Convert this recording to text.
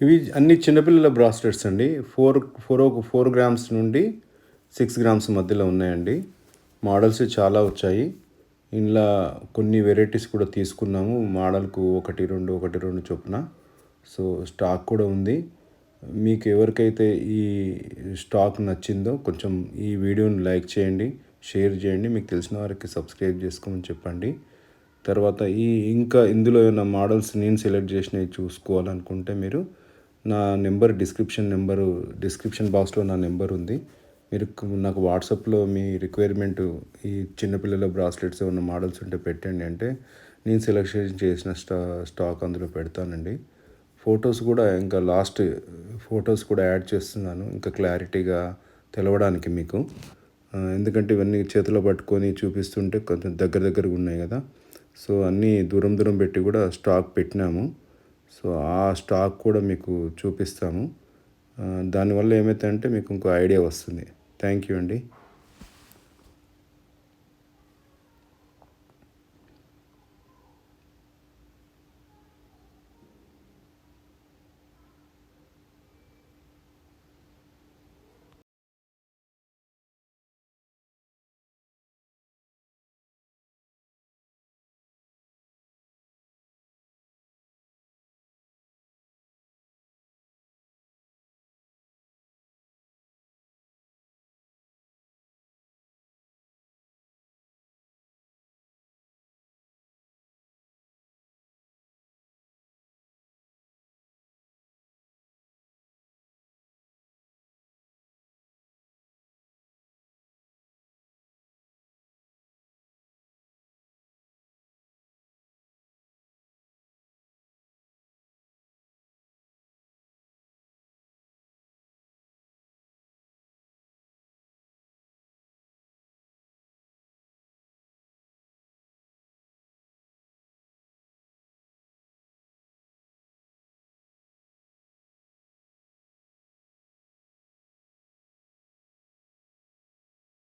ఇవి అన్ని చిన్నపిల్లల బ్రాస్లెట్స్ అండి. 4 గ్రామ్స్ నుండి 6 గ్రామ్స్ మధ్యలో ఉన్నాయండి. మోడల్స్ చాలా వచ్చాయి. ఇందులో కొన్ని వెరైటీస్ కూడా తీసుకున్నాము. మోడల్‌కు 1, 2 చొప్పున. సో, స్టాక్ కూడా ఉంది. మీకు ఎవరికైతే ఈ స్టాక్ నచ్చిందో కొంచెం ఈ వీడియోని లైక్ చేయండి, షేర్ చేయండి. మీకు తెలిసిన వారికి సబ్స్క్రైబ్ చేసుకోమని చెప్పండి. తర్వాత ఇంకా ఇందులో ఏమైనా మోడల్స్ నేను సెలెక్ట్ చేసినవి చూసుకోవాలనుకుంటే మీరు నా డిస్క్రిప్షన్ బాక్స్లో నా నెంబర్ ఉంది. మీరు నాకు వాట్సాప్లో మీ రిక్వైర్మెంట్ ఈ చిన్నపిల్లల బ్రాస్లెట్స్ ఏమన్నా మోడల్స్ ఉంటే పెట్టండి అంటే నేను సెలెక్షన్ చేసిన స్టాక్ అందులో పెడతానండి. ఫొటోస్ కూడా ఇంకా లాస్ట్ ఫొటోస్ కూడా యాడ్ చేస్తున్నాను ఇంకా క్లారిటీగా తెలవడానికి మీకు. ఎందుకంటే ఇవన్నీ చేతిలో పట్టుకొని చూపిస్తుంటే కొంచెం దగ్గరగా ఉన్నాయి కదా. సో అన్నీ దూరం పెట్టి కూడా స్టాక్ పెట్టినాము. సో ఆ స్టాక్ కూడా మీకు చూపిస్తాము. దానివల్ల ఏమైతుందంటే మీకు ఇంకో ఐడియా వస్తుంది. థ్యాంక్ యూ అండి.